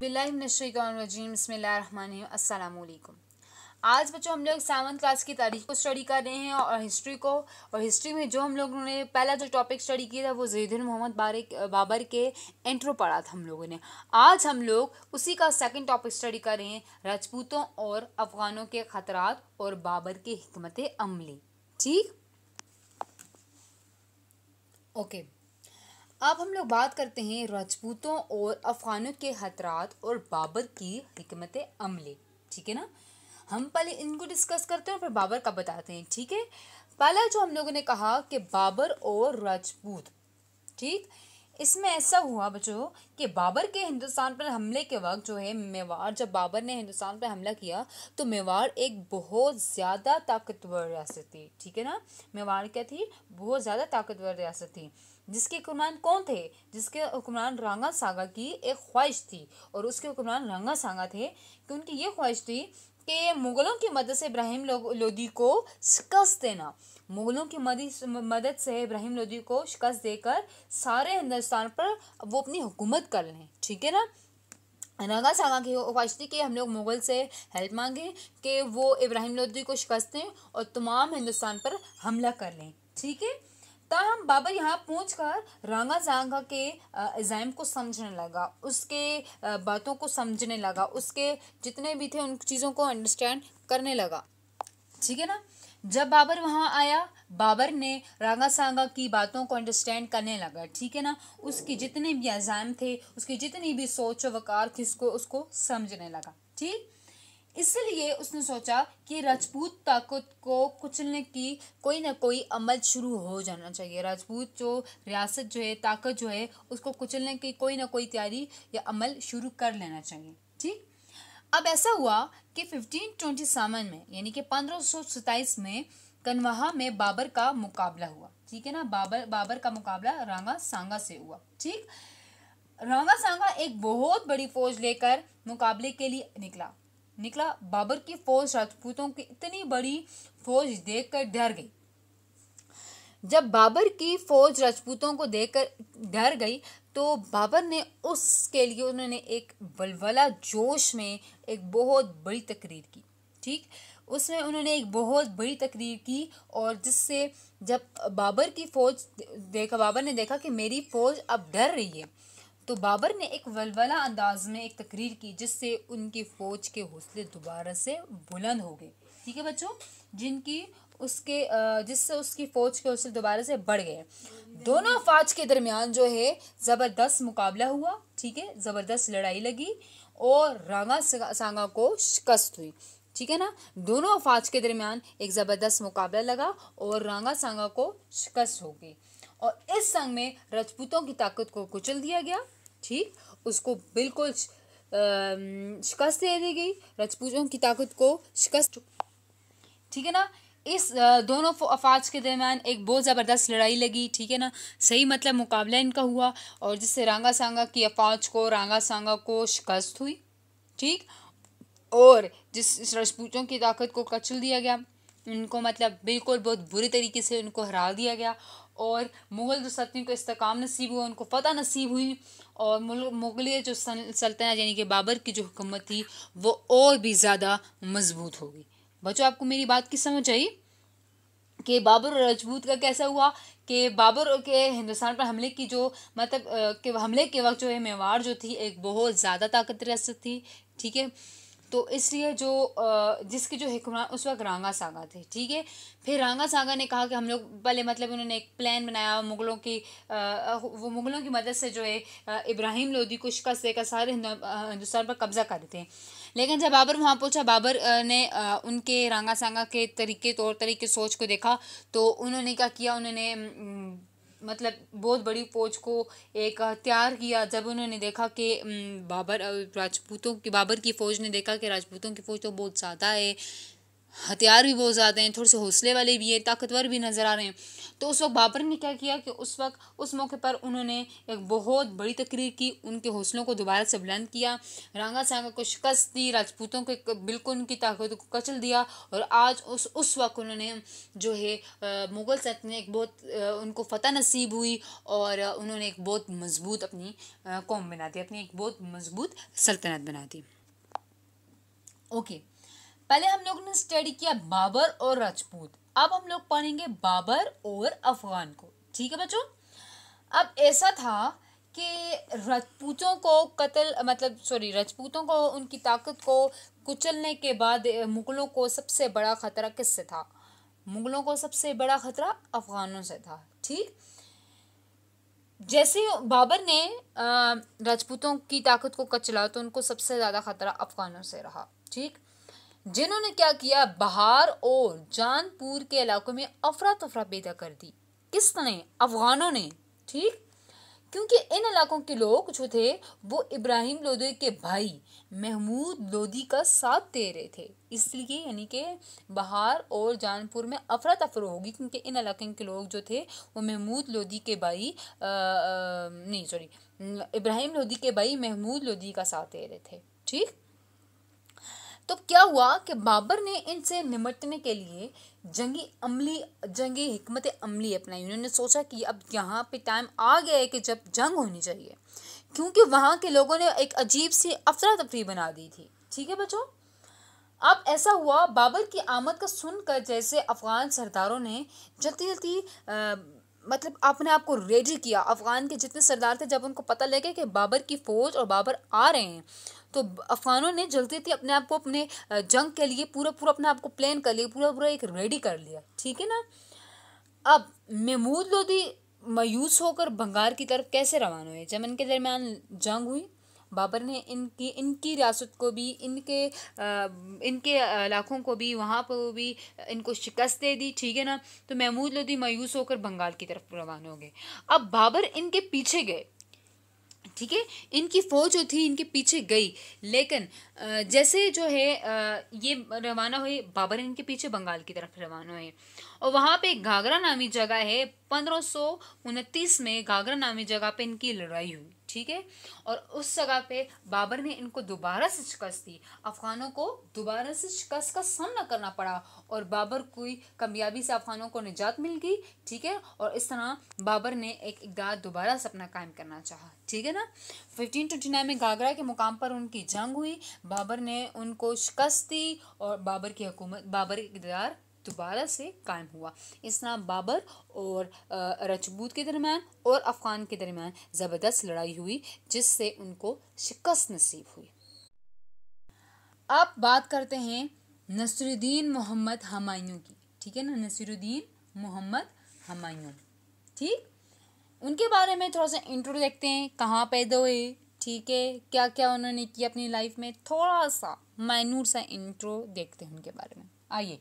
बिस्मिल्लाहिर्रहमानिर्रहीम। आज बच्चों हम लोग 7th क्लास की तारीख को स्टडी कर रहे हैं और हिस्ट्री को। और हिस्ट्री में जो हम लोगों ने पहला जो टॉपिक स्टडी किया था वो ज़ैनुद्दीन मोहम्मद बाबर के इंट्रो पढ़ा था हम लोगों ने। आज हम लोग उसी का सेकंड टॉपिक स्टडी कर रहे हैं, राजपूतों और अफगानों के खतरात और बाबर की हिकमत अमली। ठीक, ओके। अब हम लोग बात करते हैं राजपूतों और अफगानों के खतरात और बाबर की हिकमत अमली। ठीक है ना, हम पहले इनको डिस्कस करते हैं और फिर बाबर का बताते हैं। ठीक है, पहला जो हम लोगों ने कहा कि बाबर और राजपूत। ठीक, इसमें ऐसा हुआ बच्चों कि बाबर के हिंदुस्तान पर हमले के वक्त जो है मेवाड़, जब बाबर ने हिंदुस्तान पर हमला किया तो मेवाड़ एक बहुत ज़्यादा ताकतवर रियासत थी। ठीक है ना, मेवाड़ क्या थी? बहुत ज़्यादा ताकतवर रियासत थी, जिसके हुक्मरान कौन थे? जिसके हुक्मरान रांगा सागा की एक ख्वाहिश थी, और उसके हुक्मरान रांगा सागा थे कि उनकी ये ख्वाहिश थी कि मुग़लों की मदद से इब्राहिम लोदी को शिकस्त देना। मुग़लों की मदद से इब्राहिम लोदी को शिकस्त देकर सारे हिंदुस्तान पर वो अपनी हुकूमत कर लें। ठीक है ना, रांगा सागा की ख्वाहिश थी कि हम लोग मुग़ल से हेल्प मांगें कि वो इब्राहिम लोदी को शिकस्त दें और तमाम हिंदुस्तान पर हमला कर लें। ठीक है, ताहम बाबर यहाँ पहुंचकर रांगा सागा के इज़ाम को समझने लगा, उसके बातों को समझने लगा, उसके जितने भी थे उन चीज़ों को अंडरस्टैंड करने लगा। ठीक है ना, जब बाबर वहाँ आया, बाबर ने रांगा सागा की बातों को अंडरस्टैंड करने लगा। ठीक है ना, उसकी जितने भी अज़ाम थे, उसकी जितनी भी सोच वकार थी, उसको समझने लगा। ठीक, इसलिए उसने सोचा कि राजपूत ताकत को कुचलने की कोई ना कोई अमल शुरू हो जाना चाहिए। राजपूत जो रियासत जो है, ताकत जो है, उसको कुचलने की कोई ना कोई तैयारी या अमल शुरू कर लेना चाहिए। ठीक, अब ऐसा हुआ कि 1527 में, यानी कि 1527 में कनवाहा में बाबर का मुकाबला हुआ। ठीक है ना, बाबर का मुकाबला रांगा सागा से हुआ। ठीक, रांगा सागा एक बहुत बड़ी फौज लेकर मुकाबले के लिए निकला। बाबर की फौज राजपूतों की इतनी बड़ी फौज देखकर डर गई। जब बाबर की फौज राजपूतों को देखकर डर गई तो बाबर ने उसके लिए उन्होंने एक वलवला जोश में एक बहुत बड़ी तकरीर की। ठीक, उसमें उन्होंने एक बहुत बड़ी तकरीर की, और जिससे जब बाबर ने देखा कि मेरी फौज अब डर रही है, तो बाबर ने एक वलवला अंदाज में एक तकरीर की, जिससे उनकी फौज के हौसले दोबारा से बुलंद हो गए। ठीक है बच्चों, जिससे उसकी फौज के हौसले दोबारा से बढ़ गए। दोनों फौज के दरमियान जो है ज़बरदस्त मुकाबला हुआ। ठीक है, ज़बरदस्त लड़ाई लगी और रांगा सागा को शिकस्त हुई। ठीक है ना, दोनों फौज के दरमियान एक ज़बरदस्त मुकाबला लगा और रांगा सागा को शिकस्त हो गई, और इस संग में राजपूतों की ताकत को कुचल दिया गया। ठीक, उसको बिल्कुल शिकस्त दे दी गई, राजपूतों की ताकत को शिकस्त। ठीक है ना, इस दोनों अफवाज के दरमियान एक बहुत ज़बरदस्त लड़ाई लगी। ठीक है ना, सही मतलब मुकाबला इनका हुआ, और जिससे रांगा सागा की अफवाज को, रांगा सागा को शिकस्त हुई। ठीक, और जिस राजपूतों की ताकत को कचल दिया गया, उनको मतलब बिल्कुल बहुत बुरी तरीके से उनको हरा दिया गया, और मुग़ल सल्तनत को इस्तेकाम नसीब हुआ, उनको फ़तह नसीब हुई, और मुग़लिया जो सल्तनत यानी कि बाबर की जो हुकूमत थी वो और भी ज़्यादा मजबूत हो गई। बच्चों, आपको मेरी बात की समझ आई कि बाबर और राजपूत का कैसा हुआ कि बाबर के हिंदुस्तान पर हमले की जो मतलब कि हमले के वक्त जो है मेवाड़ जो थी एक बहुत ज़्यादा ताकत रियासत थी। ठीक है, तो इसलिए जिसके जो हुक्मरान उस वक्त रांगा सागा थे। ठीक है, फिर रांगा सागा ने कहा कि हम लोग पहले मतलब उन्होंने एक प्लान बनाया, वो मुग़लों की मदद से जो है इब्राहिम लोदी को शिकस्त देकर सारे हिंदुस्तान पर कब्जा कर देते हैं। लेकिन जब बाबर वहाँ पहुँचा, बाबर ने उनके रांगा सागा के तौर तरीके सोच को देखा, तो उन्होंने क्या किया, उन्होंने मतलब बहुत बड़ी फौज को एक तैयार किया। जब उन्होंने देखा कि बाबर की फ़ौज ने देखा कि राजपूतों की फ़ौज तो बहुत ज़्यादा है, हथियार भी बहुत ज़्यादा हैं, थोड़े से हौसले वाले भी हैं, ताकतवर भी नज़र आ रहे हैं। तो उस वक्त बाबर ने क्या किया कि उस मौके पर उन्होंने एक बहुत बड़ी तकरीर की, उनके हौसलों को दोबारा से बुलंद किया, रांगा सांगा को शिकस्त दी, राजपूतों को बिल्कुल उनकी ताकत को कचल दिया। और आज उस वक्त उन्होंने जो है मुग़ल सल्तनत ने एक बहुत उनको फ़तह नसीब हुई और उन्होंने एक बहुत मजबूत अपनी कौम बना दी, अपनी एक बहुत मजबूत सल्तनत बना दी। ओके, पहले हम लोगों ने स्टडी किया बाबर और राजपूत। अब हम लोग पढ़ेंगे बाबर और अफगान को। ठीक है बच्चों। अब ऐसा था कि राजपूतों को उनकी ताकत को कुचलने के बाद मुगलों को सबसे बड़ा खतरा किससे था? मुगलों को सबसे बड़ा खतरा अफगानों से था। ठीक, जैसे बाबर ने राजपूतों की ताकत को कचला तो उनको सबसे ज्यादा खतरा अफगानों से रहा। ठीक, जिन्होंने क्या किया, बहार और जानपुर के इलाकों में अफरा तफरा पैदा कर दी। किसने? अफगानों ने। ठीक, क्योंकि इन इलाकों के लोग जो थे वो इब्राहिम लोदी के भाई महमूद लोदी का साथ दे रहे थे, इसलिए यानी कि बहार और जानपुर में अफरा तफरा होगी, क्योंकि इन इलाकों के लोग जो थे वो महमूद लोदी के भाई इब्राहिम लोदी के भाई महमूद लोदी का साथ दे रहे थे। ठीक, तो क्या हुआ कि बाबर ने इनसे निपटने के लिए जंगी हिकमत अमली अपनाई। उन्होंने सोचा कि अब यहाँ पे टाइम आ गया है कि जब जंग होनी चाहिए, क्योंकि वहाँ के लोगों ने एक अजीब सी अफरा तफरी बना दी थी। ठीक है बच्चों। अब ऐसा हुआ, बाबर की आमद का सुनकर जैसे अफगान सरदारों ने जल्दी जल्दी मतलब अपने आप को रेडी किया। अफगान के जितने सरदार थे, जब उनको पता लगे कि बाबर की फौज और बाबर आ रहे हैं, तो अफगानों ने जल्दी थी अपने आप को अपने जंग के लिए पूरा अपने आप को प्लान कर लिया, पूरा एक रेडी कर लिया। ठीक है ना। अब महमूद लोदी मायूस होकर बंगाल की तरफ कैसे रवाना हुए? जब इनके दरमियान जंग हुई, बाबर ने इनकी रियासत को भी, इनके इलाकों को भी, वहाँ पर भी इनको शिकस्त दे दी। ठीक है ना। तो महमूद लोदी मायूस होकर बंगाल की तरफ रवाना हो गए। अब बाबर इनके पीछे गए। ठीक है, इनकी फौज जो थी इनके पीछे गई, लेकिन जैसे जो है ये रवाना हुए, बाबर इनके पीछे बंगाल की तरफ रवाना हुए और वहाँ पे घाघरा नामी जगह है, 1529 में घाघरा नामी जगह पे इनकी लड़ाई हुई। ठीक है, और उस जगह पे बाबर ने इनको दोबारा से शिकस्त दी। अफगानों को दोबारा से शिकस्त का सामना करना पड़ा और बाबर को कामयाबी से अफगानों को निजात मिल गई। ठीक है, और इस तरह बाबर ने एक इक़्तिदार दोबारा से अपना कायम करना चाहा। ठीक है ना। 1529 में घाघरा के मुकाम पर उनकी जंग हुई, बाबर ने उनको शिकस्त दी और बाबर की इक़्तिदार दोबारा से कायम हुआ। इस तरह बाबर और राजपूत के दरमियान और अफगान के दरमियान ज़बरदस्त लड़ाई हुई, जिससे उनको शिकस्त नसीब हुई। अब बात करते हैं नसीरुद्दीन मोहम्मद हुमायूं की। ठीक है ना, नसीरुद्दीन मोहम्मद हुमायूं। ठीक, उनके बारे में थोड़ा सा इंट्रो देखते हैं, कहाँ पैदा हुए, ठीक है, क्या क्या उन्होंने किया अपनी लाइफ में, थोड़ा सा माइन्यूट सा इंट्रो देखते हैं उनके बारे में। आइए।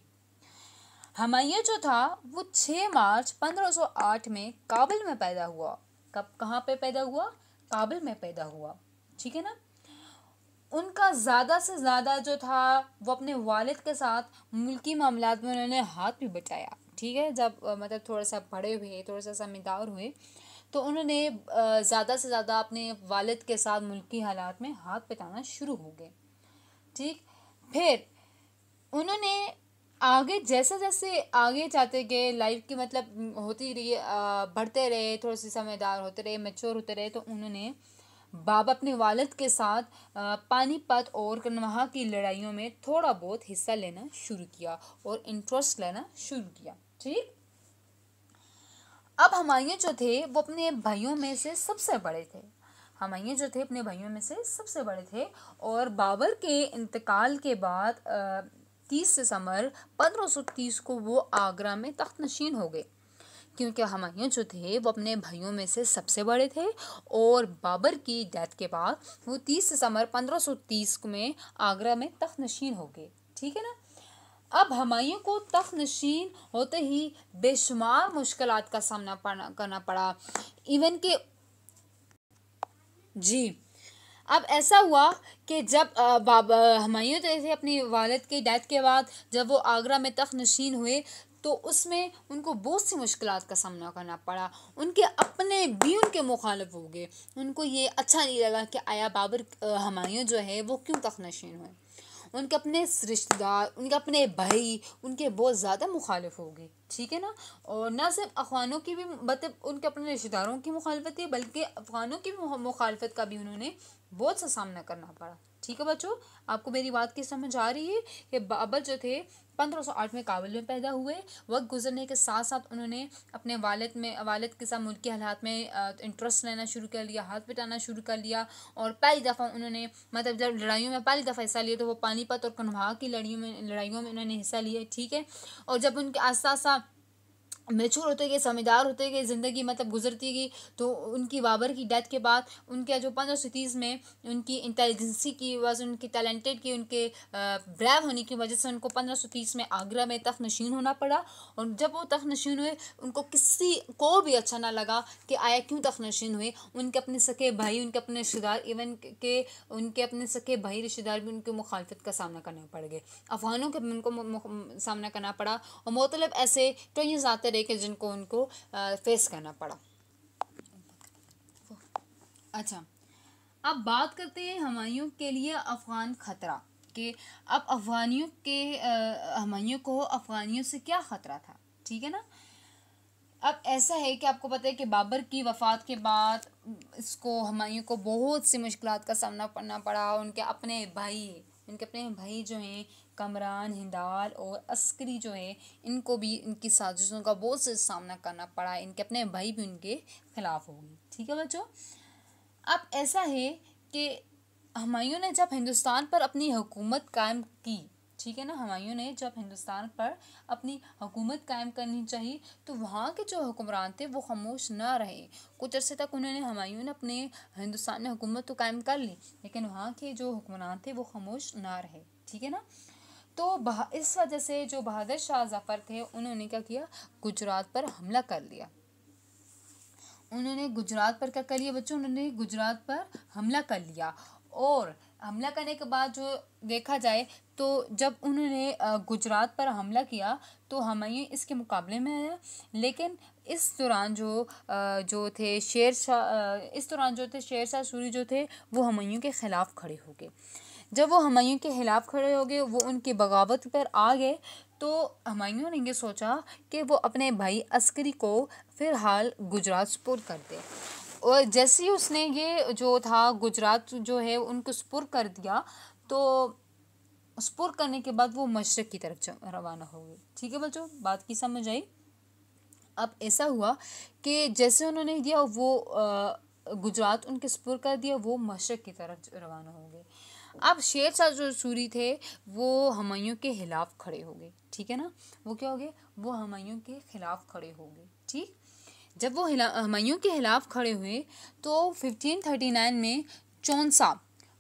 हुमायूं जो था वो 6 मार्च 1508 में काबुल में पैदा हुआ। कहाँ पे पैदा हुआ? काबुल में पैदा हुआ। ठीक है ना। उनका ज़्यादा से ज़्यादा जो था वो अपने वालिद के साथ मुल्की मामलात में उन्होंने हाथ भी बटाया। ठीक है, जब मतलब थोड़ा सा बड़े हुए, थोड़ा सा समझदार हुए, तो उन्होंने ज़्यादा से ज़्यादा अपने वालिद के साथ मुल्की हालात में हाथ बटाना शुरू हो गए। ठीक, फिर उन्होंने आगे जैसे जैसे आगे जाते गए, लाइफ की मतलब होती रही, बढ़ते रहे, थोड़े से समझदार होते रहे, मैच्योर होते रहे, तो उन्होंने बाबा अपने वालिद के साथ पानीपत और वहाँ की लड़ाइयों में थोड़ा बहुत हिस्सा लेना शुरू किया और इंटरेस्ट लेना शुरू किया। ठीक, अब हुमायूं जो थे वो अपने भाइयों में से सबसे बड़े थे। हुमायूं जो थे अपने भाइयों में से सबसे बड़े थे और बाबर के इंतकाल के बाद 30 दिसंबर 1530 को वो आगरा में तख्त नशीन हो गए, क्योंकि हुमायूं जो थे वो अपने भाइयों में से सबसे बड़े थे और बाबर की डेथ के बाद वो 30 दिसंबर 1530 में आगरा में तख्त नशीन हो गए। ठीक है ना। अब हुमायूं को तख्त नशीन होते ही बेशुमार मुश्किलात का सामना करना पड़ा। इवन के जी अब ऐसा हुआ कि जब बाबा हुमायूं जो थे अपनी वालिद की डेथ के बाद जब वो आगरा में तख्त नशीन हुए तो उसमें उनको बहुत सी मुश्किलात का सामना करना पड़ा। उनके अपने भी उनके मुखालिफ हो गए। उनको ये अच्छा नहीं लगा कि आया बाबर हुमायूं जो है वो क्यों तख्त नशीन हुए। उनके अपने रिश्तेदार, उनके अपने भाई, उनके बहुत ज़्यादा मुखालिफ हो गए। ठीक है ना। और ना सिर्फ अफ़गानों की भी, मतलब उनके अपने रिश्तेदारों की मुखालफत थी, बल्कि अफ़गानों की मुखालफत का भी उन्होंने बहुत सा सामना करना पड़ा। ठीक है बच्चों, आपको मेरी बात की समझ आ रही है कि बाबर जो थे 1508 में काबुल में पैदा हुए। वक्त गुजरने के साथ साथ उन्होंने अपने वालिद के साथ मुल्क के हालात में इंटरेस्ट लेना शुरू कर लिया, हाथ बटाना शुरू कर लिया। और पहली दफ़ा उन्होंने, मतलब जब लड़ाइयों में पहली दफ़ा हिस्सा लिया तो वो पानीपत और कन्हा की लड़ाइयों में उन्होंने हिस्सा लिया। ठीक है। और जब उनके आस्ता आस्ता मेचूर होते गए, समझदार होते गए, ज़िंदगी मतलब गुजरती गई, तो उनकी बाबर की डेथ के बाद उनके जो 1530 में उनकी इंटेलिजेंसी की वजह, उनकी टैलेंटेड की, उनके ब्रेव होने की वजह से उनको 1530 में आगरा में तख्त नशीन होना पड़ा। और जब वो तख्त नशीन हुए उनको किसी को भी अच्छा ना लगा कि आया क्यों तख्त नशीन हुए। उनके अपने सके भाई, उनके अपने रिश्तेदार, इवन के उनके अपने सके भाई रिश्तेदार भी उनकी मुखालफत का सामना करना पड़ गए। अफगानों के भी उनको सामना करना पड़ा। और मतलब ऐसे कई आते रहे कि जिनको उनको फेस करना पड़ा। अच्छा, अब बात करते हैं हुमायूं के लिए अफ़गान ख़तरा कि अब हुमायूं को अफ़गानियों से क्या ख़तरा था। ठीक है ना। अब ऐसा है कि आपको पता है कि बाबर की वफ़ात के बाद इसको हुमायूं को बहुत सी मुश्किलात का सामना करना पड़ा। उनके अपने भाई जो हैं कमरान, हिंदाल और अस्करी जो है, इनको भी इनकी साजिशों का बहुत से सामना करना पड़ा। इनके अपने भाई भी उनके खिलाफ हो गए। ठीक है बच्चों। अब ऐसा है कि हुमायूं ने जब हिंदुस्तान पर अपनी हुकूमत कायम की, ठीक है ना, हुमायूं ने जब हिंदुस्तान पर अपनी हुकूमत कायम करनी चाहिए तो वहाँ के जो हुक्मरान थे वो खामोश ना रहे। कुछ अर्से तक हुमायूं ने अपने हिंदुस्तान में हुकूमत तो कायम कर ली, लेकिन वहाँ के जो हुक्मरान थे वो खामोश ना रहे। ठीक है ना। तो इस वजह से जो बहादुर शाह जफ़र थे उन्होंने क्या किया, गुजरात पर हमला कर लिया। उन्होंने गुजरात पर क्या कर लिया बच्चों, उन्होंने गुजरात पर हमला कर लिया। और हमला करने के बाद जो देखा जाए तो जब उन्होंने गुजरात पर हमला किया तो हुमायूं इसके मुकाबले में आया। लेकिन इस दौरान जो थे शेर शाह सूरी जो थे वो हुमायूं के ख़िलाफ़ खड़े हो गए। जब वो हुमायूं के खिलाफ खड़े हो गए, वो उनकी बगावत पर आ गए, तो हुमायूं ने ये सोचा कि वो अपने भाई अस्करी को फ़िलहाल गुजरात सुपुर्द कर दे। और जैसे ही उसने ये जो था गुजरात जो है उनको सुपुर्द कर दिया, तो सुपुर्द करने के बाद वो मशरक़ की तरफ रवाना हो गए। ठीक है बच्चों, बात की समझ आई। अब ऐसा हुआ कि जैसे उन्होंने दिया वो गुजरात उनके सुपुर्द कर दिया, वो मशरक़ की तरफ रवाना हो गए। अब शेर शाह जो सूरी थे वो हुमायूं के खिलाफ खड़े हो गए। ठीक है ना। वो क्या हो गए, वो हुमायूं के खिलाफ खड़े हो गए। ठीक। जब वो हुमायूं के खिलाफ खड़े हुए तो 1539 में चौंसा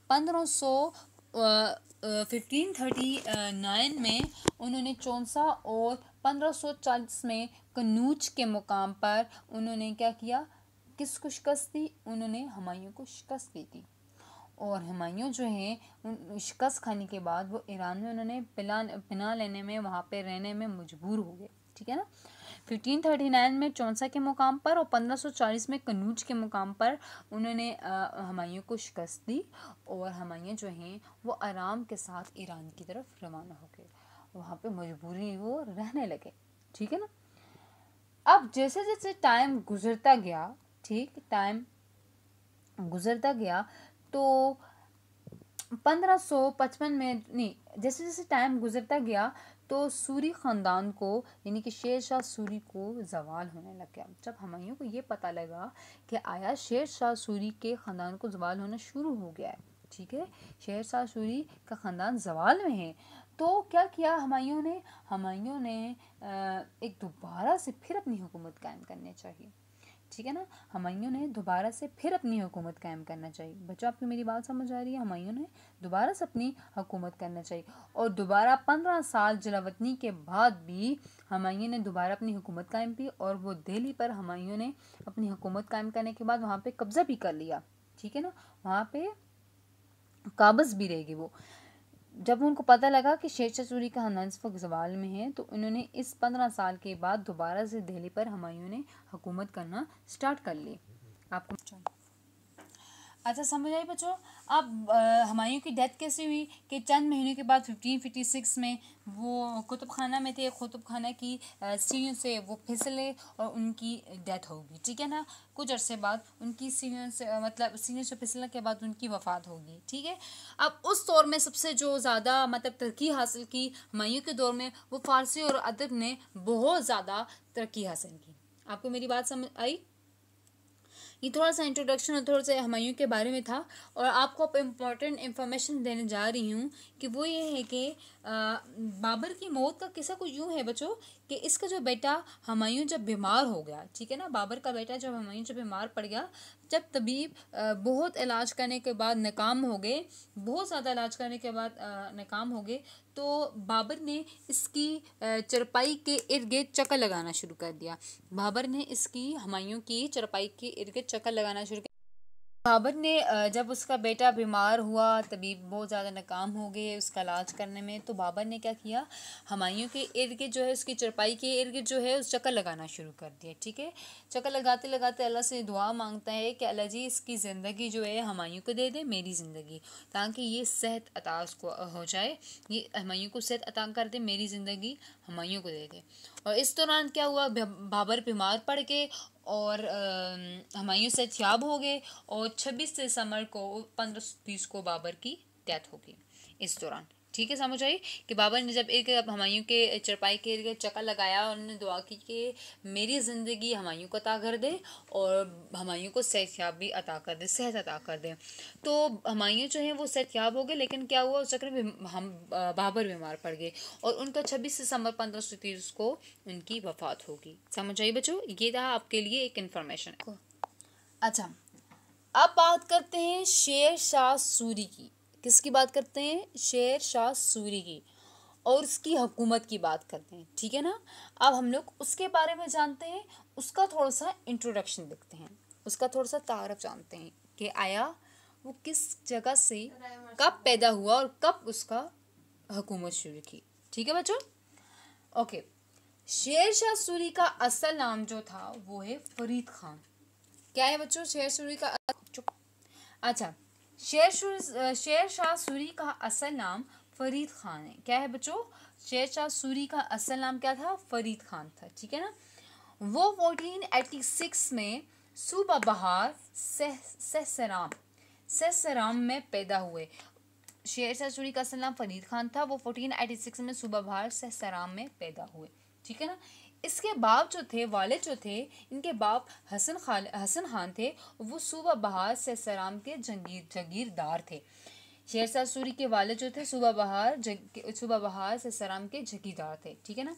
1539 में उन्होंने चौंसा और 1540 में कन्नौज के मुकाम पर उन्होंने क्या किया, किसको शिकस्त दी, उन्होंने हुमायूं को शिकस्त दी थी। और हुमायूं जो है उन शिकस्त खाने के बाद वो ईरान में उन्होंने पनाह लेने में, वहाँ पे रहने में मजबूर हो गए। ठीक है ना। 1539 में चौंसा के मुकाम पर और 1540 में कन्नौज के मुकाम पर उन्होंने हुमायूं को शिकस्त दी। और हुमायूं जो हैं वो आराम के साथ ईरान की तरफ रवाना हो गए। वहाँ पे मजबूरी वो रहने लगे। ठीक है ना। अब जैसे जैसे टाइम गुजरता गया, ठीक, टाइम गुजरता गया तो 1555 में नहीं, जैसे जैसे टाइम गुजरता गया तो सूरी ख़ानदान को, यानी कि शेर शाह सूरी को ज़वाल होने लग गया। जब हुमायूं को ये पता लगा कि आया शेर शाह सूरी के ख़ानदान को ज़वाल होना शुरू हो गया है, ठीक है, शेर शाह सूरी का ख़ानदान ज़वाल में है, तो क्या किया हुमायूं ने एक दोबारा से फिर अपनी हुकूमत कायम करनी चाहिए। ठीक है ना। हुमायूं ने दोबारा से फिर अपनी हुकूमत कायम करना चाहिए। बच्चों, आपको मेरी बात समझ आ रही है। हुमायूं ने दोबारा से अपनी हुकूमत करना चाहिए। और दोबारा 15 साल जलावतनी के बाद भी हुमायूं ने दोबारा अपनी हुकूमत कायम की। और वो दिल्ली पर हुमायूं ने अपनी हुकूमत कायम करने के बाद वहाँ पे कब्ज़ा भी कर लिया। ठीक है ना। वहाँ पे काबज़ भी रहेगी वो। जब उनको पता लगा कि शेरशाह सूरी का ख़ानदान इस वक्त ज़वाल में है, तो इन्होंने इस 15 साल के बाद दोबारा से दिल्ली पर हुमायूं ने हुकूमत करना स्टार्ट कर ली। आपको अच्छा समझ आई बच्चों। अब हुमायूं की डेथ कैसे हुई कि चंद महीनों के बाद 1556 में वो कुतुब खाना में थे, कुतुब खाना की सीढ़ियों से वो फिसले और उनकी डेथ होगी, ठीक है ना। कुछ अरसे बाद उनकी सीढ़ियों से मतलब सीढ़ियों से फिसलने के बाद उनकी वफ़ात होगी, ठीक है। अब उस दौर में सबसे जो ज़्यादा मतलब तरक्की हासिल की हुमायूं के दौर में, वो फ़ारसी और अदब ने बहुत ज़्यादा तरक्की हासिल की। आपको मेरी बात समझ आई? ये थोड़ा सा इंट्रोडक्शन और थोड़ा सा हुमायूं के बारे में था। और आपको अब इम्पॉर्टेंट इन्फॉर्मेशन देने जा रही हूँ कि वो ये है कि बाबर की मौत का किस्सा कुछ यूँ है बच्चों कि इसका जो बेटा हुमायूं जब बीमार हो गया, ठीक है ना, बाबर का बेटा जब हुमायूं जब बीमार पड़ गया, जब तबीब बहुत इलाज करने के बाद नाकाम हो गए, बहुत ज़्यादा इलाज करने के बाद नाकाम हो गए, तो बाबर ने इसकी चरपाई के इर्द गिर्द चक्कर लगाना शुरू कर दिया। बाबर ने इसकी हुमायूं की चरपाई के इर्द गिर्द चक्कर लगाना शुरू। बाबर ने जब उसका बेटा बीमार हुआ, तबीब बहुत ज़्यादा नाकाम हो गए उसका इलाज करने में, तो बाबर ने क्या किया, हुमायूं के इर्द गिर्द जो है उसकी चरपाई के इर्द गिर्द जो है उस चक्कर लगाना शुरू कर दिया, ठीक है। चक्कर लगाते लगाते अल्लाह से दुआ मांगता है कि अल्लाह जी इसकी ज़िंदगी जो है हुमायूं को दे दे, मेरी ज़िंदगी, ताकि ये सेहत अता उसको हो जाए, ये हुमायूं को सेहत अता कर दे, मेरी ज़िंदगी हुमायूं को दे दे। और इस दौरान क्या हुआ, बाबर बीमार पड़ गए और हुमायूं से याब हो गए और 26 दिसंबर को 1520 को बाबर की डेथ हो गई इस दौरान, ठीक है। समझ आई कि बाबर ने जब एक हुमायूं के चरपाई के चक्कर लगाया और उन्होंने दुआ की कि मेरी ज़िंदगी हुमायूं को अता कर दे और हुमायूं को सेहतयाब भी अता कर दे, सेहत अता कर दे। तो हुमायूं जो है वो सेहतयाब हो गए, लेकिन क्या हुआ उस चक्कर में हम बाबर बीमार पड़ गए और उनका 26 दिसंबर 1530 को उनकी वफ़ात होगी। समझ आई बच्चों, ये था आपके लिए एक इन्फॉर्मेशन। अच्छा, अब बात करते हैं शेर शाह सूरी की। किसकी बात करते हैं? शेर शाह सूरी की, और उसकी हुकूमत की बात करते हैं, ठीक है ना। अब हम लोग उसके बारे में जानते हैं, उसका थोड़ा सा इंट्रोडक्शन देखते हैं, उसका थोड़ा सा तारफ जानते हैं कि आया वो किस जगह से कब पैदा हुआ और कब उसका हुकूमत शुरू की, ठीक है बच्चों। ओके, शेर शाह सूरी का असल नाम जो था वो है फरीद खान। क्या है बच्चों शेर सूरी का? अच्छा, शेर शाह सूरी का असल नाम फरीद खान है। क्या है बच्चों? शेर शाह सूरी का असल नाम क्या था? फरीद खान था, ठीक है ना। वो 1486 में सूबा बहार सहसराम में पैदा हुए। शेर शाह सूरी का असल नाम फरीद खान था, वो 1486 में सूबा बहार सहसराम में पैदा हुए, ठीक है ना। इसके बाप जो थे, वालिद जो थे, इनके बाप हसन खान थे, वो सूबा बहार सहसराम के जगीरदार थे। शेर शाह सूरी के वालिद जो थे सूबा बहार सहसराम के जगीरदार थे, ठीक है ना।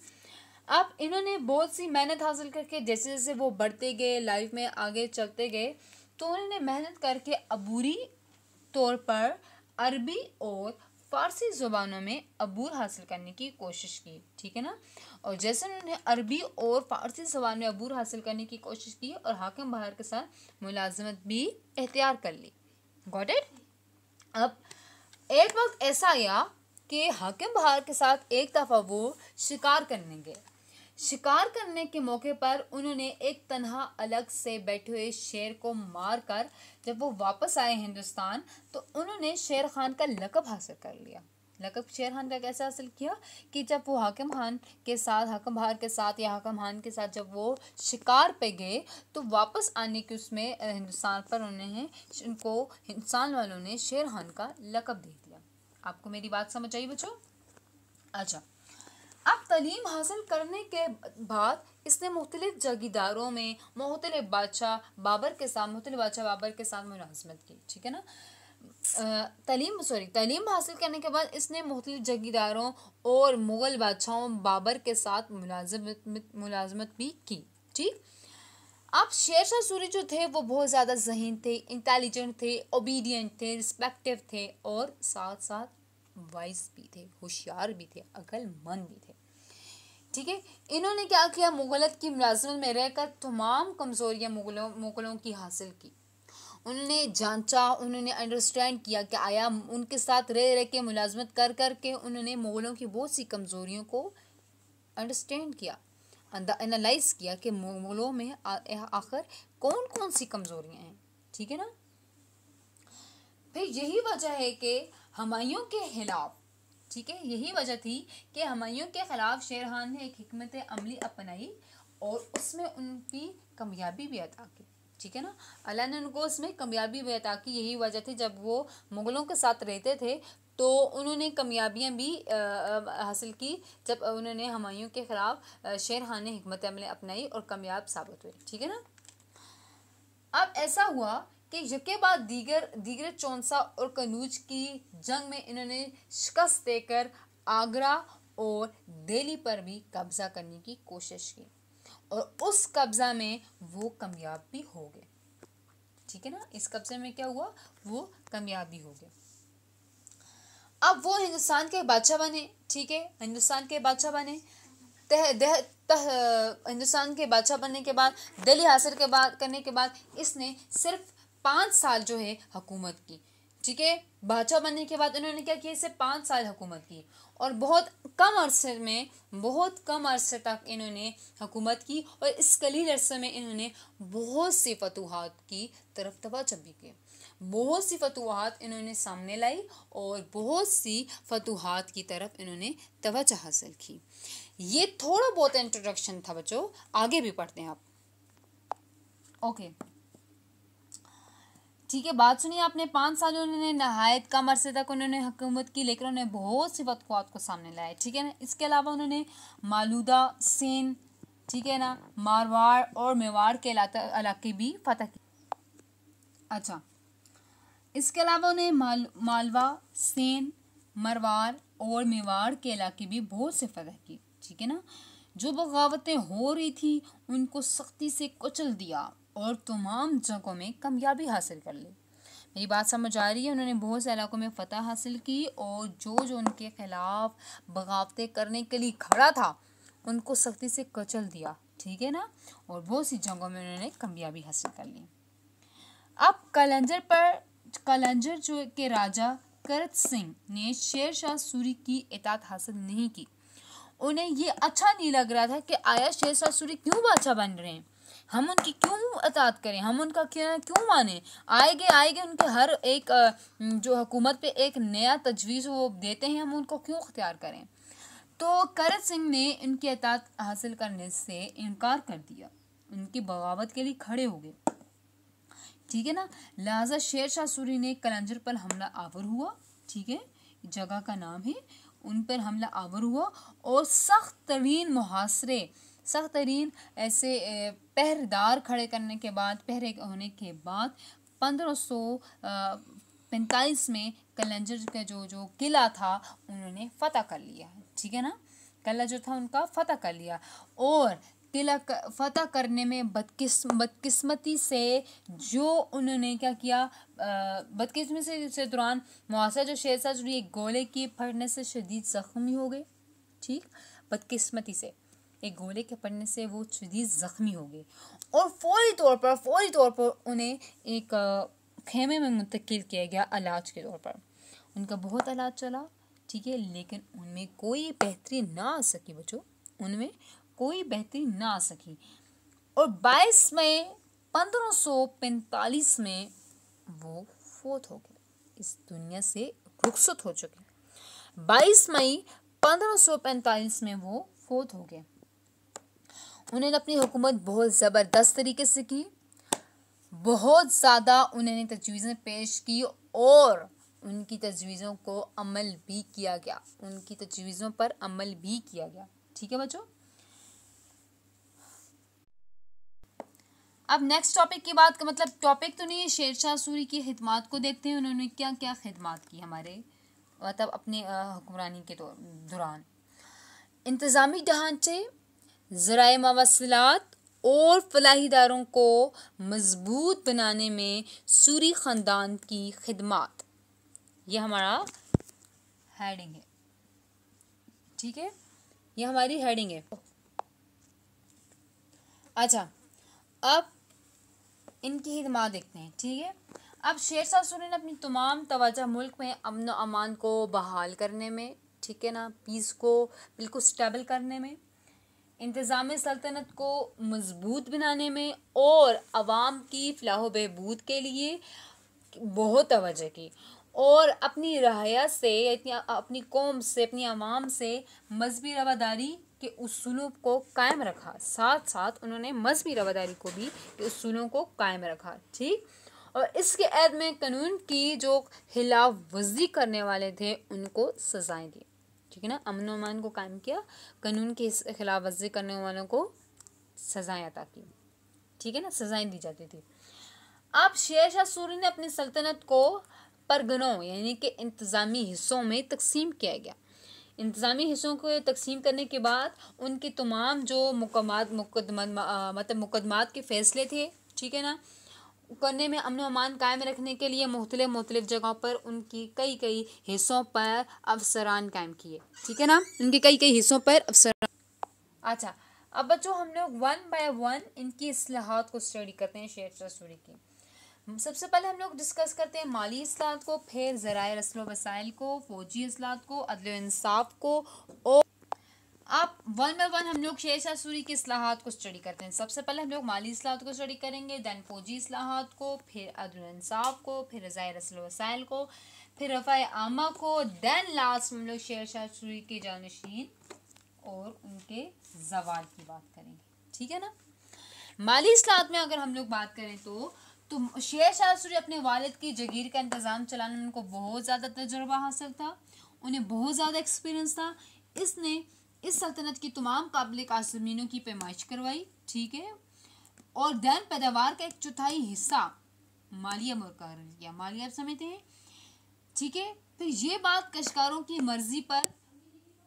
अब इन्होंने बहुत सी मेहनत हासिल करके जैसे जैसे वो बढ़ते गए, लाइफ में आगे चलते गए, तो उन्होंने मेहनत करके अबूरी तौर पर अरबी और फ़ारसी ज़ुबानों में अबूर हासिल करने की कोशिश की, ठीक है ना। और जैसे उन्होंने अरबी और फ़ारसी ज़ुबान में अबूर हासिल करने की कोशिश की और हाकिम बहार के साथ मुलाजमत भी इख्तियार कर ली। Got it? अब एक वक्त ऐसा आया कि हाकिम बहार के साथ एक दफ़ा वो शिकार करने गए। शिकार करने के मौके पर उन्होंने एक तन्हा अलग से बैठे हुए शेर को मारकर जब वो वापस आए हिंदुस्तान, तो उन्होंने शेर खान का लक़ब हासिल कर लिया। लक़ब शेर खान का कैसे हासिल किया कि जब वो हाकिम बहार के साथ या हाकिम खान के साथ जब वो शिकार पे गए, तो वापस आने के उसमें हिंदुस्तान पर उनको हिंदुस्तान वालों ने शेर खान का लक़ब दे दिया। आपको मेरी बात समझ आई बच्चों? अच्छा, अब तालीम हासिल करने के बाद इसने मुख्तलिफ जागीरदारों में मुख्तलिफ बादशाह बाबर के साथ मुलाजमत की, ठीक है ना। तालीम हासिल करने के बाद इसने मुख्तलिफ जागीरदारों और मुग़ल बादशाहों बाबर के साथ मुलाजमत भी की, ठीक। अब शेर शाह सूरी जो थे वो बहुत ज़्यादा ज़हीन थे, इंटेलिजेंट थे, ओबीडियंट थे, रिस्पेक्टिव थे और साथ साथ वाइज भी थे, होशियार भी थे, अक्लमंद भी थे, ठीक है। इन्होंने क्या किया, मुगलत की मुलाजमत में रहकर तमाम कमज़ोरियाँ मुगलों की हासिल की उन्होंने जांचा, उन्होंने अंडरस्टैंड किया कि आया उनके साथ रह रह के मुलाजमत कर कर के उन्होंने मुग़लों की बहुत सी कमज़ोरियों को अंडरस्टैंड किया, एनालाइज किया कि मुग़लों में आखिर कौन कौन सी कमज़ोरियाँ हैं। ठीक है ना। फिर यही वजह है कि हुमायूं के खिलाफ, ठीक है, यही वजह थी कि हुमायूं के खिलाफ शेर खान ने एक हिकमत अमली अपनाई और उसमें उनकी कामयाबी भी अता की। ठीक है ना। अल्लाह ने उनको उसमें कामयाबी भी अता की। यही वजह थी जब वो मुग़लों के साथ रहते थे तो उन्होंने कामयाबियाँ भी हासिल की जब उन्होंने हुमायूं के खिलाफ शेर खान ने हिकमत अमली अपनाई और कामयाब साबित हुए। ठीक है ना। अब ऐसा हुआ कि यके बाद दीगर चौंसा और कनूज की जंग में इन्होंने शिकस्त देकर आगरा और दिल्ली पर भी कब्जा करने की कोशिश की और उस कब्जा में वो कामयाब भी हो गए। ठीक है ना। इस कब्जे में क्या हुआ, वो कामयाब भी हो गए। अब वो हिंदुस्तान के बादशाह बने। ठीक है, हिंदुस्तान के बादशाह बने। हिंदुस्तान के बादशाह बनने के बाद, दिल्ली हासिल के बाद करने के बाद इसने सिर्फ 5 साल जो है हुकूमत की। ठीक है, बादशाह बनने के बाद उन्होंने क्या किया, इसे 5 साल हुकूमत की और बहुत कम अरसे तक इन्होंने हुकूमत की और इस कलील अरसे में इन्होंने बहुत सी फतूहात की तरफ तवज्जो भी की। बहुत सी फतूहात इन्होंने सामने लाई और बहुत सी फतूहात की तरफ इन्होंने तवज्जो हासिल की। ये थोड़ा बहुत इंट्रोडक्शन था बच्चों, आगे भी पढ़ते हैं आप। ओके, ठीक है, बात सुनिए आपने। 5 साल उन्होंने नहायत कम अरसे तक उन्होंने हुकूमत की, लेकिन उन्होंने बहुत सी फतवात को सामने लाया। ठीक है ना। इसके अलावा उन्होंने मालूदा, सिंध, ठीक है ना, मारवाड़ और मेवाड़ के इलाके भी फतह किए। अच्छा, इसके अलावा उन्हें मालवा, सिंध, मारवाड़ और मेवाड़ के इलाके भी बहुत से फतह की। ठीक है ना। जो बगावतें हो रही थी उनको सख्ती से कुचल दिया और तमाम जगहों में कामयाबी हासिल कर ली। मेरी बात समझ आ रही है। उन्होंने बहुत से इलाकों में फतह हासिल की और जो जो उनके खिलाफ बगावतें करने के लिए खड़ा था उनको सख्ती से कुचल दिया। ठीक है ना। और बहुत सी जगहों में उन्होंने कामयाबी हासिल कर ली। अब कलंजर जो के राजा करत सिंह ने शेर शाह सूरी की इताअत हासिल नहीं की। उन्हें ये अच्छा नहीं लग रहा था कि आया शेर शाह सूरी क्यों बादशाह बन रहे हैं, हम उनकी क्यों इताअत करें, हम उनका क्यों माने। आएगे उनके हर एक जो हुकूमत पे एक नया तजवीज़ वो देते हैं, हम उनको क्यों अख्तियार करें। तो करत सिंह ने इनकी इताअत हासिल करने से इनकार कर दिया, उनकी बगावत के लिए खड़े हो गए। ठीक है ना। लिहाजा शेर शाह सूरी ने कलंजर पर हमला आवर हुआ। ठीक है, जगह का नाम है। उन पर हमला आवर हुआ और सख्त तरीन ऐसे पहरेदार खड़े करने के बाद, पहरे होने के बाद 1545 में कलंजर का जो किला था उन्होंने फतह कर लिया। ठीक है ना। किला जो था उनका फतह कर लिया और किला फतह करने में बदकिस्मती से जो उन्होंने क्या किया, बदकिस्मती से दौरान मुआसा जो शेर शाह सूरी एक गोले की फटने से शदीद ज़ख्मी हो गए। ठीक, बदकिस्मती से एक गोले के फटने से वो शदीद ज़ख्मी हो गए और फौरी तौर पर उन्हें एक खेमे में मुंतकिल किया गया इलाज के तौर पर। उनका बहुत इलाज चला। ठीक है, लेकिन उनमें कोई बेहतरी ना आ सकी बच्चों, उनमें कोई बेहतरी ना आ सकी और 22 मई 1545 में वो फोत हो गए, इस दुनिया से रुखसत हो चुके। 22 मई 1545 में वो फोत हो गए। उन्होंने अपनी हुकूमत बहुत ज़बरदस्त तरीके से की, बहुत ज़्यादा उन्होंने तजवीज़ें पेश की और उनकी तजवीज़ों को अमल भी किया गया, उनकी तजवीज़ों पर अमल भी किया गया। ठीक है बच्चों। अब नेक्स्ट टॉपिक की बात का मतलब टॉपिक तो नहीं है, शेर शाह सूरी की खिदमात को देखते हैं। उन्होंने क्या क्या खिदमात की हमारे मतलब अपने हुक्मरानी के दौरान। इंतज़ामी ढांचे, ज़राए मवासिलात और फलाही इदारों को मजबूत बनाने में सूरी ख़ानदान की खिदमात, ये हमारा हेडिंग है। ठीक है, ये हमारी हेडिंग है। अच्छा, अब इनकी हिदमात देखते हैं। ठीक है, अब शेरशाह सूरी ने अपनी तमाम तवज्जो मुल्क में अमन व अमान को बहाल करने में, ठीक है ना, पीस को बिल्कुल स्टेबल करने में, इंतज़ामी सल्तनत को मजबूत बनाने में और आवाम की फलाह बहबूद के लिए बहुत तवज्जो की, और अपनी रहाया से, अपनी कौम से, अपनी आवाम से मजहबी रवादारी के उसूलों को कायम रखा। साथ साथ उन्होंने मजहबी रवादारी को भी के उसूलों को कायम रखा। ठीक, और इसके ऐद में कानून की जो खिलाफ वर्जी करने वाले थे उनको सजाएं दी। ठीक है ना, अमन व अमान को कायम किया, कानून की खिलाफ वर्जी करने वालों को सजाएं अता की। ठीक है ना, सजाएं दी जाती थी। अब शेरशाह सूरी ने अपनी सल्तनत को परगनों यानी कि इंतज़ामी हिस्सों में तकसीम किया गया। इंतज़ामी हिस्सों को तकसीम करने के बाद उनके तमाम जो मुकदमात के फ़ैसले थे, ठीक है ना, करने में अमन व अमान कायम रखने के लिए मुख्तलिफ जगहों पर उनकी कई हिस्सों पर अफसरान कायम किए। ठीक है ना, उनके कई हिस्सों पर अफसरान। अच्छा, अब बच्चों हम लोग वन बाय वन इनकी इस्लाहात को स्टडी करते हैं शेरशाह सूरी की। सबसे पहले हम लोग डिस्कस करते हैं माली इस्लाहात को, फिर ज़राए रस्ल व वसाइल को, फौजी इस्लाहात को, अदल व इंसाफ को, और आप वन बाय वन हम लोग शेरशाह सूरी की इस्लाहात को स्टडी करते हैं। सबसे पहले हम लोग माली इस्लाहात को स्टडी करेंगे, दैन फौजी इस्लाहात को, फिर अदल व इंसाफ को, फिर ज़राए रस्ल व वसाइल को, फिर रफ़ाए आमा को, दैन लास्ट हम लोग शेरशाह सूरी के जानशीन और उनके जवाल की बात करेंगे। ठीक है ना, माली इस्लाहात में अगर हम लोग बात करें तो शेरशाह सूरी अपने वालिद की जगीर का इंतज़ाम चलाने में उनको बहुत ज़्यादा तजुर्बा हासिल था, उन्हें बहुत ज़्यादा एक्सपीरियंस था। इसने इस सल्तनत की तमाम काबिल कासिमीनों की पैमाइश करवाई। ठीक है, और दैन पैदावार का 1/4 हिस्सा मालिया मुकर्रर किया। मालिया समझते हैं। ठीक है, फिर ये बात कशकारों की मर्जी पर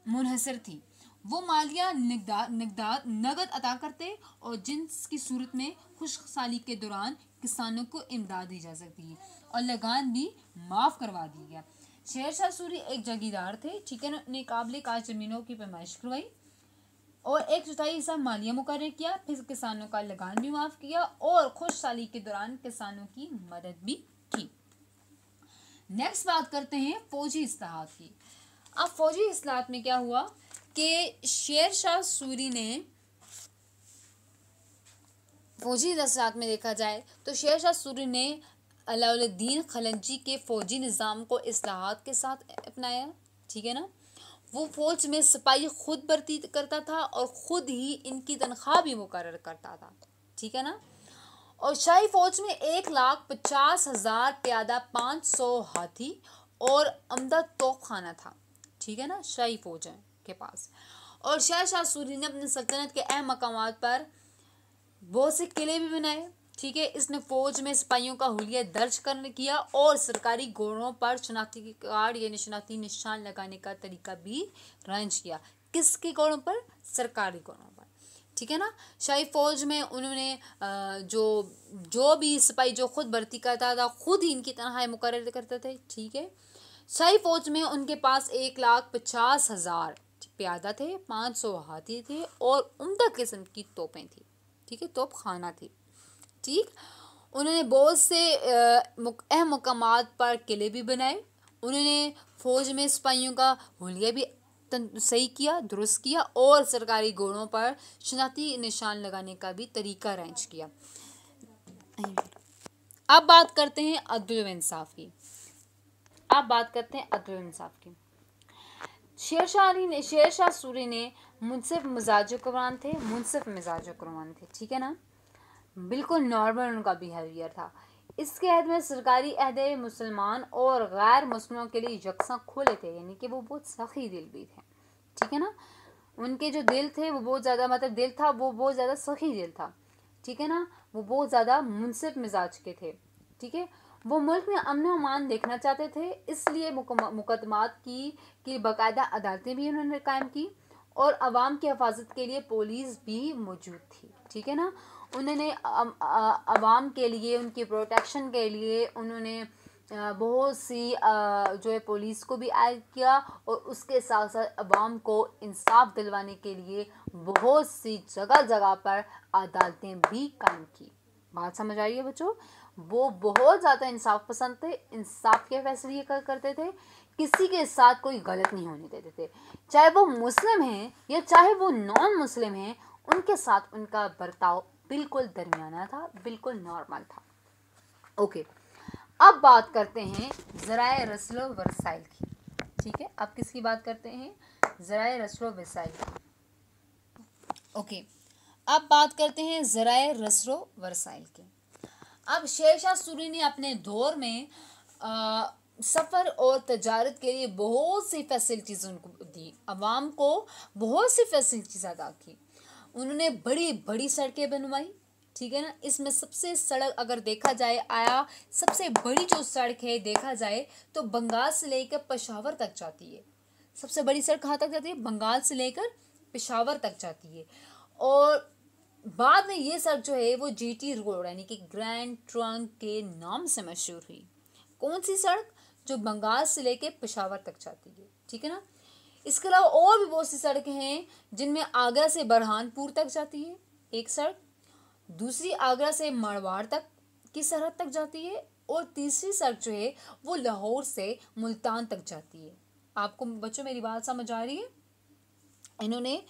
मुनहसर थी। वो मालिया नगद अता करते और जिनकी सूरत में खुशहाली के दौरान किसानों को इमदाद दी जा सकती है, और लगान भी माफ़ करवा दी गया। शेरशाह सूरी एक जागीरदार थे। ठीक है ना, उन्हें काबिल काश ज़मीनों की पैमाइश करवाई और 1/4 हिस्सा मालिया मुकर्रर किया, फिर किसानों का लगान भी माफ़ किया और खुशहाली के दौरान किसानों की मदद भी की। नेक्स्ट बात करते हैं फौजी इस्लाहात की। अब फौजी इस्लाहात में क्या हुआ कि शेरशाह सूरी ने फौजी इस्लाहात में देखा जाए तो शेरशाह सूरी ने अलाउद्दीन खलजी के फौजी निज़ाम को इस्लाहात के साथ अपनाया। ठीक है ना, वो फौज में सिपाही खुद भर्ती करता था और ख़ुद ही इनकी तनख्वाह भी मुकर्रर करता था। ठीक है ना, और शाही फौज में 1,50,000 प्यादा, 500 हाथी और अमदा तोपखाना था। ठीक है ना, शाही फौज के पास। और शेरशाह सूरी ने अपनी सल्तनत के अहम मकामात पर बहुत से किले भी बनाए। ठीक है, इसने फौज में सिपाहियों का हुलिया दर्ज करने किया और सरकारी घोड़ों पर शनाख्ती कार्ड यानी शनाख्ती निशान लगाने का तरीका भी रंज किया। किसके घोड़ों पर? सरकारी घोड़ों पर। ठीक है ना, शाही फौज में उन्होंने जो भी सिपाही जो खुद भर्ती करता था खुद ही इनकी तनख्वाह मुकर्रर करते थे। ठीक है, शाही फौज में उनके पास 1,50,000 प्यादा थे, 500 हाथी थे और उम्दा किस्म की तोपें थी। ठीक है, तोप खाना थी। ठीक, उन्होंने बहुत से अहम मकामात पर किले भी बनाए। उन्होंने फौज में सिपाहियों का हुलिया भी सही किया, दुरुस्त किया और सरकारी घोड़ों पर शनाख्ती निशान लगाने का भी तरीका अरेंज किया। अब बात करते हैं अदल व इंसाफ की। शेरशाह सूरी ने मुनसिफ मिजाज कुरान थे। ठीक है ना, बिल्कुल नॉर्मल उनका बिहेवियर था। इसके अहद में सरकारी अहदे मुसलमान और गैर मुस्लिमों के लिए यकसा खुले थे, यानी कि वो बहुत सखी दिल भी थे। ठीक है ना, उनके जो दिल थे वो बहुत ज़्यादा दिल था वो बहुत ज़्यादा सखी दिल था। ठीक है ना, वो बहुत ज़्यादा मुनसिफ मिजाज के थे। ठीक है, वो मुल्क में अमन व अमान देखना चाहते थे, इसलिए मुकदमात की बाकायदा अदालतें भी उन्होंने कायम की और अवाम की हिफाजत के लिए पुलिस भी मौजूद थी। ठीक है ना, उन्होंने अवाम के लिए उनकी प्रोटेक्शन के लिए उन्होंने बहुत सी जो है पुलिस को भी ऐड किया और उसके साथ साथ अवाम को इंसाफ दिलवाने के लिए बहुत सी जगह जगह पर अदालतें भी कायम की। बात समझ आई है बच्चों? वो बहुत ज़्यादा इंसाफ पसंद थे, इंसाफ के फैसले ये करते थे, किसी के साथ कोई गलत नहीं होने देते थे, चाहे वो मुस्लिम हैं या चाहे वो नॉन मुस्लिम हैं, उनके साथ उनका बर्ताव बिल्कुल दरमियाना था, बिल्कुल नॉर्मल था। ओके, अब बात करते हैं ज़राए रस्ल व वसाइल की। ठीक है, अब किसकी बात करते हैं? ज़राए रस्ल व वसाइल की। ओके, अब बात करते हैं ज़राए रस्ल व वसाइल की। अब शेरशाह सूरी ने अपने दौर में सफ़र और तजारत के लिए बहुत सी फैसिलिटीज़ उनको दी, अवाम को बहुत सी फैसिलिटीज़ अदा की। उन्होंने बड़ी बड़ी सड़कें बनवाई, ठीक है ना। इसमें सबसे सड़क अगर देखा जाए सबसे बड़ी जो सड़क है देखा जाए तो बंगाल से लेकर पेशावर तक जाती है। सबसे बड़ी सड़क कहाँ तक जाती है? बंगाल से लेकर पेशावर तक जाती है। और बाद में ये सड़क जो है वो जीटी रोड यानी कि ग्रैंड ट्रंक के नाम से मशहूर हुई। कौन सी सड़क? जो बंगाल से लेके पेशावर तक जाती है, ठीक है ना। इसके अलावा और भी बहुत सी सड़कें हैं जिनमें आगरा से बरहानपुर तक जाती है एक सड़क, दूसरी आगरा से मारवाड़ तक की सरहद तक जाती है, और तीसरी सड़क जो है वो लाहौर से मुल्तान तक जाती है। आपको बच्चों मेरी बात समझ आ रही है? इन्होंने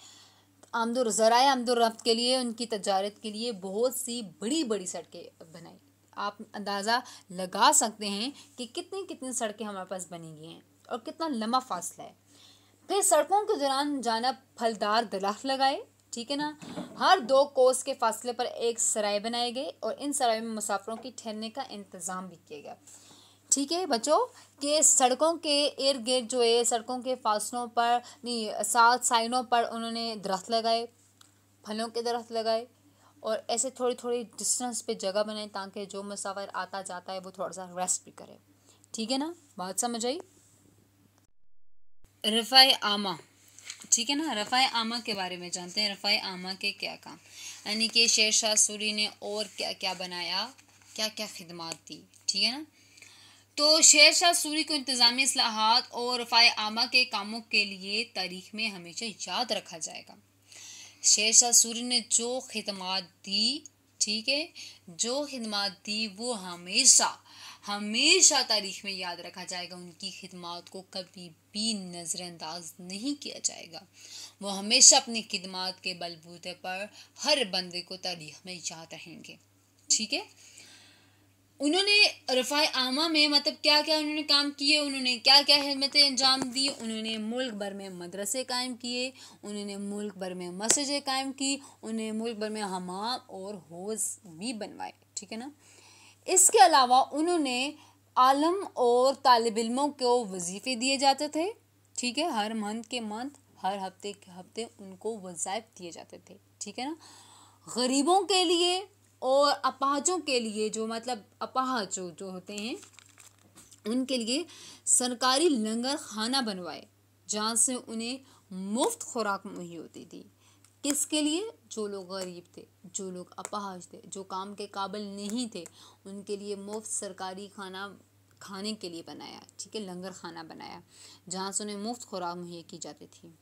ज़राए आमदोरफ्त के लिए, उनकी तजारत के लिए बहुत सी बड़ी बड़ी सड़कें बनाई। आप अंदाज़ा लगा सकते हैं कि कितनी कितनी सड़कें हमारे पास बनी गई हैं और कितना लंबा फासला है। फिर सड़कों के दौरान जाना फलदार दरख्त लगाए, ठीक है ना। हर 2 कोस के फासले पर एक सराय बनाए गए और इन सराय में मुसाफिरों की ठहरने का इंतज़ाम भी किया गया। ठीक है बच्चों, के सड़कों के इर्द गिर्द जो है सड़कों के फासलों पर नहीं, साथ साइडों पर उन्होंने दरख्त लगाए, फलों के दरख्त लगाए, और ऐसे थोड़ी थोड़ी डिस्टेंस पे जगह बनाई ताकि जो मुसाफिर आता जाता है वो थोड़ा सा रेस्ट भी करे। ठीक है ना, बात समझ आई? रफ़ाए आमा, ठीक है ना। रफ़ाए आमा के बारे में जानते हैं। रफ़ाए आमा के क्या काम, यानी कि शेरशाह सूरी ने और क्या क्या बनाया, क्या क्या खिदमत दी, ठीक है ना। तो शेरशाह सूरी को इंतज़ामी इस्लाहात और रफ़ाए आमा के कामों के लिए तारीख में हमेशा याद रखा जाएगा। शेरशाह सूरी ने जो खिदमत दी, ठीक है, जो खिदमत दी वो हमेशा हमेशा तारीख में याद रखा जाएगा। उनकी खिदमत को कभी भी नज़रअंदाज नहीं किया जाएगा। वो हमेशा अपनी खिदमत के बलबूते पर हर बंदे को तारीख में याद रहेंगे, ठीक है। उन्होंने रफ़ाए आमा में मतलब क्या क्या उन्होंने काम किए, उन्होंने क्या क्या खिदमतें अंजाम दी। उन्होंने मुल्क भर में मदरसे कायम किए, उन्होंने मुल्क भर में मस्जिदें कायम की, उन्होंने मुल्क भर में हमाम और हौज़ भी बनवाए, ठीक है ना। इसके अलावा उन्होंने आलम और तालिब इल्मों को वजीफ़े दिए जाते थे, ठीक है। हर मंथ हर हफ्ते के हफ्ते उनको वज़ाइफ दिए जाते थे, ठीक है ना। गरीबों के लिए और अपाहजों के लिए, जो मतलब अपाहज जो होते हैं उनके लिए सरकारी लंगर खाना बनवाए जहाँ से उन्हें मुफ्त खुराक मुहैया होती थी। किसके लिए? जो लोग गरीब थे, जो लोग अपाहज थे, जो काम के काबिल नहीं थे, उनके लिए मुफ्त सरकारी खाना खाने के लिए बनाया, ठीक है, लंगर खाना बनाया जहाँ से उन्हें मुफ्त खुराक मुहैया की जाती थी।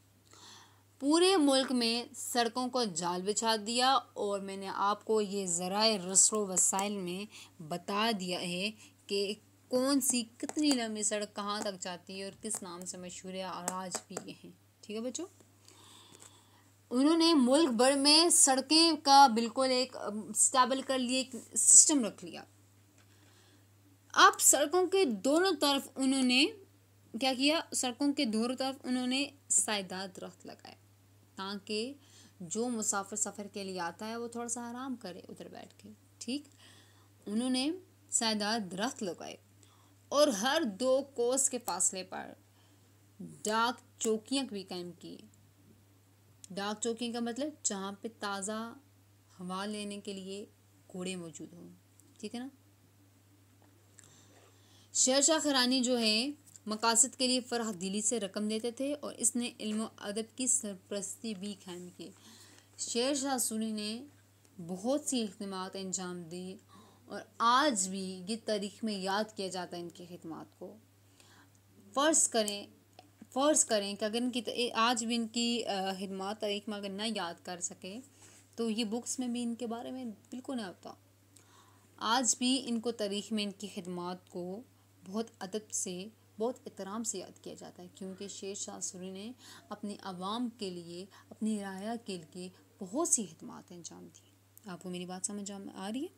पूरे मुल्क में सड़कों को जाल बिछा दिया, और मैंने आपको ये ज़राए रस्ल वसाइल में बता दिया है कि कौन सी कितनी लंबी सड़क कहाँ तक जाती है और किस नाम से मशहूर है, और आज भी ये है, ठीक है बच्चों। उन्होंने मुल्क भर में सड़कें का बिल्कुल एक स्टेबल कर लिए, एक सिस्टम रख लिया। अब सड़कों के दोनों तरफ उन्होंने क्या किया? सड़कों के दोनों तरफ उन्होंने सायदार दरख्त लगाए ताकि जो मुसाफिर सफ़र के लिए आता है वो थोड़ा सा आराम करे उधर बैठ के, ठीक। उन्होंने सायदार दरख्त लगाए और हर 2 कोस के फासले पर डाक चौकियाँ भी कायम की। डाक चौकी का मतलब जहाँ पे ताज़ा हवा लेने के लिए घोड़े मौजूद हों, ठीक है ना। शेरशाह खरानी जो है मकासद के लिए फ़रह दिली से रकम देते थे और इसने इल्म व अदब की सरपरस्ती भी कायम की। शेरशाह सूरी ने बहुत सी खिदमत अंजाम दी और आज भी ये तारीख में याद किया जाता है इनकी खिदमत को। फ़र्ज़ करें कि अगर इनकी आज भी इनकी खिदमत तारीख में अगर ना याद कर सके तो ये बुक्स में भी इनके बारे में बिल्कुल नहीं होता। आज भी इनको तारीख़ में इनकी खिदमात को बहुत अदब से, बहुत एहतराम से याद किया जाता है, क्योंकि शेर शाह सूरी ने अपनी आवाम के लिए, अपनी राया के लिए बहुत सी खिदमात अंजाम दी। आपको मेरी बात समझ आ रही है?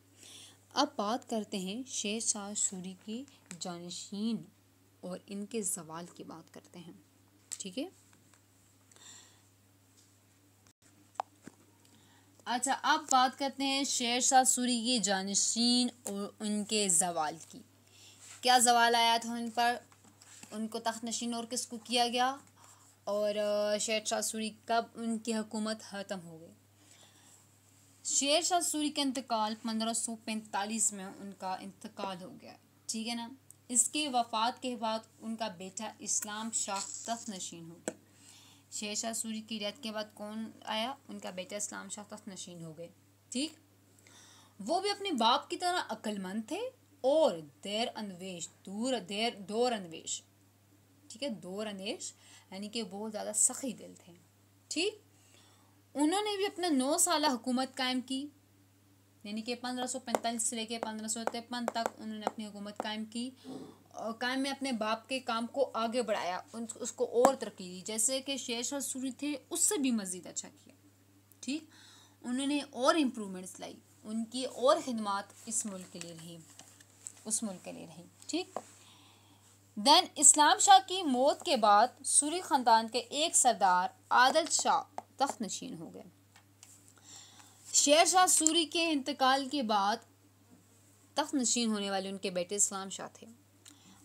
अब बात करते हैं शेर शाह सूरी की जानशीन और इनके ज़वाल की बात करते हैं। ठीक है, अच्छा, अब बात करते हैं शेर शाह सूरी की जानशीन और उनके ज़वाल की। क्या ज़वाल आया था उन पर, उनको तख्त नशीन और किसको किया गया, और शेर शाह सूरी कब उनकी हुकूमत ख़त्म हो गई। शेर शाह सूरी का इंतकाल 1545 में उनका इंतकाल हो गया। ठीक है ना। इसके वफ़ात के बाद उनका बेटा इस्लाम शाह तख्त नशीन हो गया। शेर शाह सूरी की डेथ के बाद कौन आया, उनका बेटा इस्लाम शाह तख्त नशीन हो गए। ठीक, वो भी अपने बाप की तरह अक्लमंद थे और देर अंदेश, दौर अंदेश। ठीक है, दौर अंदेश यानी कि बहुत ज़्यादा सखी दिल थे। ठीक, उन्होंने भी अपना 9 साल हुकूमत कायम की, यानी कि 1545 से लेकर 1553 तक उन्होंने अपनी हुकूमत कायम की, और कायम में अपने बाप के काम को आगे बढ़ाया, उसको और तरक्की दी। जैसे कि शेर शाह सूरी थे, उससे भी मज़ीद अच्छा किया। ठीक, उन्होंने और इम्प्रूवमेंट्स लाई, उनकी और खिदमात इस मुल्क के लिए रही, उस मुल्क के लिए रही। ठीक, देन इस्लाम शाह की मौत के बाद सूरी ख़ानदान के एक सरदार आदिल शाह तख्त नशीन हो गए। शेर शाह सूरी के इंतकाल के बाद तख्त नशीन होने वाले उनके बेटे इस्लाम शाह थे।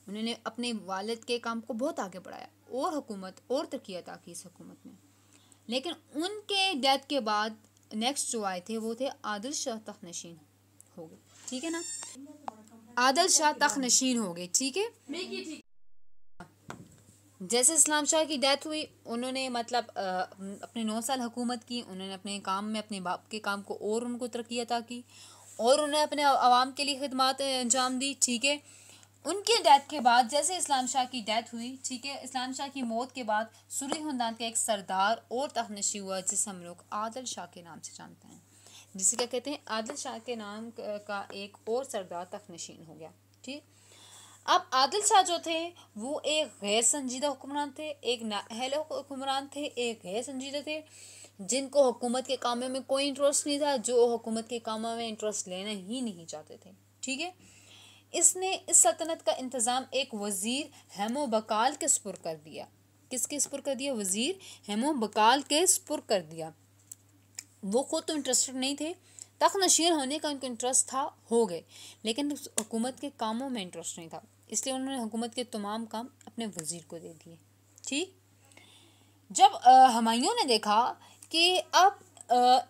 उन्होंने अपने वालिद के काम को बहुत आगे बढ़ाया और हुकूमत और तरक्की अता की इस हुकूमत में। लेकिन उनके डेथ के बाद नेक्स्ट जो आए थे वो थे आदिल शाह तख्त नशीन हो गए। ठीक है ना, आदिल शाह तख्त नशीन हो गए। ठीक है, जैसे इस्लाम शाह की डेथ हुई, उन्होंने मतलब अपने 9 साल हुकूमत की, उन्होंने अपने काम में अपने बाप के काम को और उनको तरक्की अता की और उन्होंने अपने आवाम के लिए खिदमत अंजाम दी। ठीक है, उनके डेथ के बाद जैसे इस्लाम शाह की डेथ हुई, ठीक है, इस्लाम शाह की मौत के बाद सूरी ख़ानदान का एक सरदार और तख्त नशीन हुआ, जिसे हम लोग आदिल शाह के नाम से जानते हैं, जिसे क्या कहते हैं, आदिल शाह के नाम का एक और सरदार तख्त नशीन हो गया। ठीक, अब आदिल शाह जो थे वो एक गैर संजीदा हुक्मरान थे, एक नाअहल हुक्मरान थे, एक गैर संजीदा थे, जिनको हुकूमत के कामों में कोई इंटरेस्ट नहीं था, जो हुकूमत के कामों में इंटरेस्ट लेना ही नहीं चाहते थे। ठीक है, इसने इस सल्तनत का इंतज़ाम एक वज़ीर हेमो बकाल के सुपुर्द कर दिया। किसके सुपुर्द कर दिया? वज़ीर हेमो बकाल के सुपुर्द कर दिया। वो खुद तो इंटरेस्टेड नहीं थे, तख्त नशीन होने का उनको इंटरेस्ट था, हो गए, लेकिन हुकूमत के कामों में इंटरेस्ट नहीं था, इसलिए उन्होंने हुकूमत के तमाम काम अपने वज़ीर को दे दिए। ठीक, जब हुमायूं ने देखा कि अब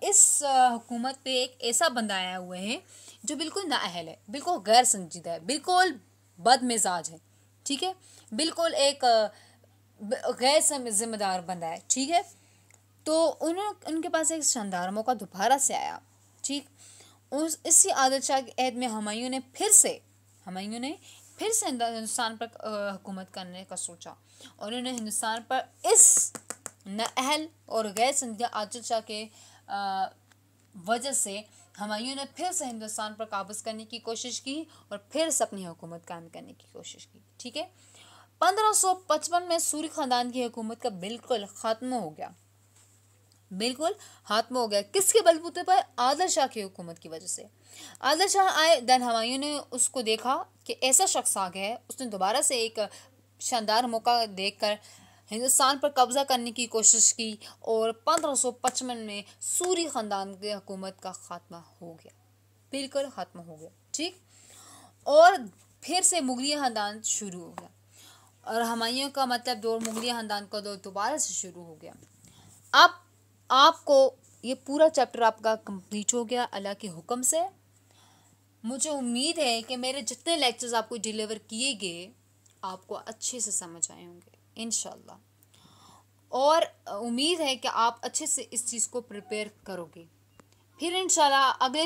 इस हुकूमत पे एक ऐसा बंदा आया हुआ है जो बिल्कुल नाअहल है, बिल्कुल गैर संजीदा है, बिल्कुल बदमिजाज है, ठीक है, बिल्कुल एक गैर जिम्मेदार बंदा है। ठीक है, तो उनके पास एक शानदार मौका दोबारा से आया। ठीक, इसी आदिल शाह के ऐद में हुमायूं ने फिर से हिंदुस्तान पर हुकूमत करने का सोचा, और उन्होंने हिंदुस्तान पर इस नाअहल और गैर संजीदा आदिल शाह के वजह से हुमायूं ने फिर से हिंदुस्तान पर काबूज़ करने की कोशिश की और फिर से अपनी हुकूमत कायम करने की कोशिश की। ठीक है, 1555 में सूरी ख़ानदान की हुकूमत का बिल्कुल ख़त्म हो गया, बिल्कुल ख़त्म हो गया। किसके बलबूते पर? आदिल शाह की हुकूमत की वजह से। आदिल शाह आए, देन हुमायूं ने उसको देखा कि ऐसा शख्स आ गया है, उसने दोबारा से एक शानदार मौका देखकर हिंदुस्तान पर कब्ज़ा करने की कोशिश की और 1555 में सूरी ख़ानदान की हुकूमत का ख़ात्मा हो गया, बिल्कुल ख़त्म हो गया। ठीक, और फिर से मुगलिया ख़ानदान शुरू हो गया, और हुमायूं का मतलब दौर मुगलिया ख़ानदान का दौर दोबारा से शुरू हो गया। अब आपको ये पूरा चैप्टर आपका कंप्लीट हो गया अल्लाह के हुक्म से। मुझे उम्मीद है कि मेरे जितने लेक्चर्स आपको डिलीवर किए गए आपको अच्छे से समझ आए होंगे इंशाल्लाह, और उम्मीद है कि आप अच्छे से इस चीज़ को प्रिपेयर करोगे। फिर इंशाल्लाह अगले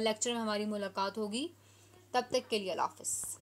लेक्चर में हमारी मुलाकात होगी, तब तक के लिए अल्लाह हाफ़िज़।